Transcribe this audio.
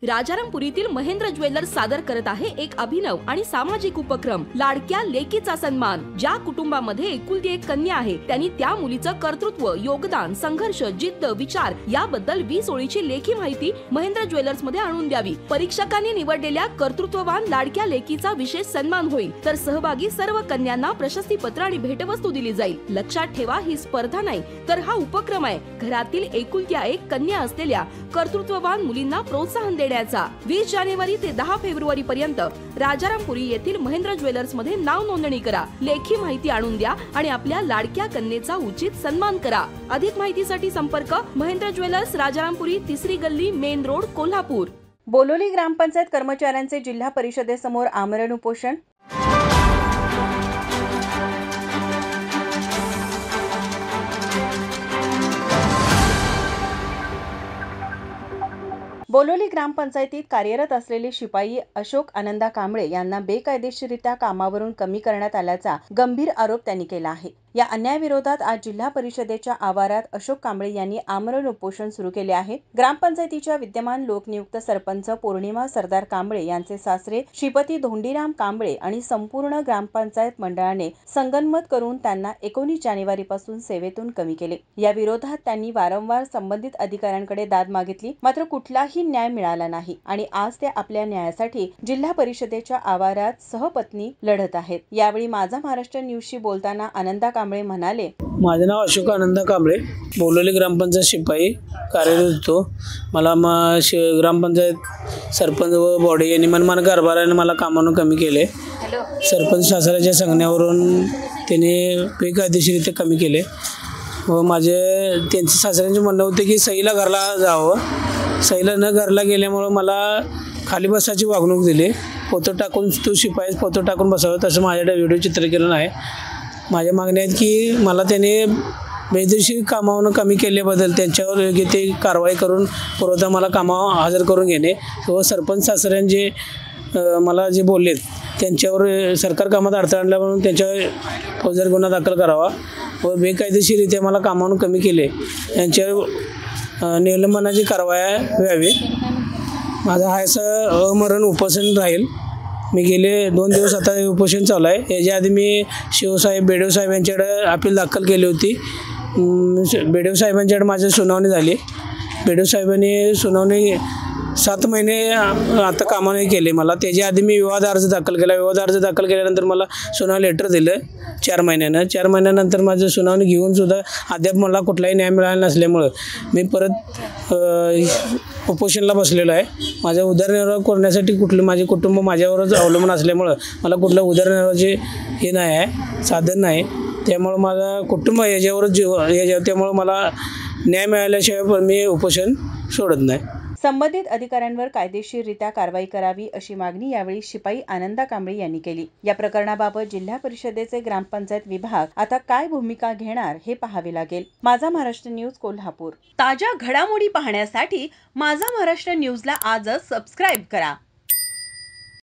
राजारामपुरीतील Mahendra jewellers सादर करत आहे एक अभिनव आणि सामाजिक उपक्रम लाडक्या लेकीचा सन्मान। ज्या कुटुंबामध्ये एकुलती एक कन्या आहे त्यांनी त्या मुलीचं कर्तृत्व, योगदान, संघर्ष, जिद्द, विचार याबद्दल 20 ओळीची लेखी माहिती महेंद्र ज्वेलर्स मध्ये आणून द्यावी। परीक्षकांनी निवडलेल्या कर्तृत्ववान लाडक्या लेकीचा विशेष सन्मान होईल, तर सहभागी सर्व कन्यांना प्रशस्तीपत्र आणि भेटवस्तू दिली जाईल। लक्षात ठेवा, ही स्पर्धा नाही तर हा उपक्रम आहे घरातील एकुलत्या एक कन्या असलेल्या कर्तृत्ववान मुलींना प्रोत्साहन देण्याचा। 20 जानेवारी ते 10 फेब्रुवारी पर्यंत राजारामपुरी येथील महेंद्र ज्वेलर्स मध्ये नाव नोंदणी करा, लेखी माहिती आणून द्या आणि आपल्या लाडक्या कन्येचा उचित सन्मान करा। अधिक माहितीसाठी संपर्क महेंद्र ज्वेलर्स, राजारामपुरी, 3री गल्ली, मेन रोड, कोल्हापूर। बोलोली ग्रामपंचायत कर्मचाऱ्यांचे जिल्हा परिषदेसमोर आमरण उपोषण। बोलोली ग्रामपंचायतीत कार्यरत असलेले शिपाई अशोक आनंदा कांबळे यांना बेकायदेशीररित्या कामावरून कमी करण्यात आल्याचा गंभीर आरोप त्यांनी केला आहे। या अन्यायाविरोधात आज जिल्हा परिषदेच्या आवारात अशोक कांबळे यांनी आमरण उपोषण सुरू केले आहे। ग्रामपंचायतीच्या विद्यमान लोकनियुक्त सरपंच पौर्णिमा सरदार कांबळे यांचे सासरे श्रीपती धोंडीराम कांबळे आणि संपूर्ण ग्रामपंचायत मंडळाने संगनमत करून त्यांना 19 जानेवारी पासून सेवेतून कमी केले। या विरोधात त्यांनी वारंवार संबंधित अधिकाऱ्यांकडे दाद मागितली, मात्र कुठलाही न्याय मिळाला नाही आणि आज ते आपल्या न्यायासाठी जिल्हा परिषदेच्या आवारात सहपत्नी लढत आहेत। यावेळी माझा महाराष्ट्र न्यूजशी बोलताना आनंदा कांबळे म्हणाले, माझे नाव अशोक आनंदा कांबळे, बोलोली ग्रामपंचायत शिपाई कार्यरत होतो। मला ग्रामपंचायत सरपंच व बॉडी यांनी मनमानी कारभाराने मला कामावरून कमी केले। सरपंच शासनाच्या सांगण्यावरून त्याने बेकायदेशीररित्या कमी केले व त्यांचे सासऱ्यांचे म्हणणं होते की सईला घरला जावं। सईला न घरला गेल्यामुळे मला खाली बसायची वागणूक दिली। फोटो टाकून तू शिपाई फोटो टाकून बसावं, तसं माझ्याकडे व्हिडिओ चित्रीकरण आहे। माझ्या मागण्या आहेत की मला त्याने बेकायदेशीर कामावरून कमी केल्याबद्दल त्यांच्यावर योग्य ते कारवाई करून पुरवठा मला कामावर हजर करून घेणे व सरपंच सासऱ्यांचे मला जे बोललेत त्यांच्यावर सरकार कामात अडथळा आणला म्हणून त्यांच्यावर फौजदारी गुन्हा दाखल करावा व बेकायदेशीररित्या मला कामावरून कमी केले यांच्यावर निलंबनाची कारवाई व्हावी। माझा हा असं अमरण उपोषण राहील। मी गेले 2 दिवस आता उपोषण चालू आहे। याच्या आधी मी शिवसाहेब बेडव साहेब यांच्याकडे अपील दाखल केली होती। बेडव साहेबांच्याकडे माझी सुनावणी झाली। बेडव साहेबांनी सुनावणी 7 महिने आता कामाने केले मला। त्याच्या आधी मी विवाद अर्ज दाखल केला। विवाद अर्ज दाखल केल्यानंतर मला सुनावणी लेटर दिलं 4 महिन्यानं। 4 महिन्यानंतर माझं सुनावणी घेऊन सुद्धा अद्याप मला कुठलाही न्याय मिळाला नसल्यामुळं मी परत उपोषणाला बसलेलो आहे। माझा उदरनिर्वाह करण्यासाठी माझे कुटुंब माझ्यावरच अवलंबून असल्यामुळं मला कुठलं उदरनिर्वाहाचे हे नाही आहे, साधन नाही। त्यामुळं माझं कुटुंब याच्यावरच त्यामुळं मला न्याय मिळाल्याशिवाय मी उपोषण सोडत नाही। संबंधित अधिकाऱ्यांवर कायदेशीररित्या कारवाई करावी अशी मागणी यावेळी शिपाई आनंदा कांबळे यांनी केली। या प्रकरणाबाबत जिल्हा परिषदेचे ग्रामपंचायत विभाग आता काय भूमिका घेणार हे पाहावे लागेल। माझा महाराष्ट्र न्यूज, कोल्हापूर। ताज्या घडामोडी पाहण्यासाठी माझा महाराष्ट्र न्यूजला आजच सबस्क्राईब करा।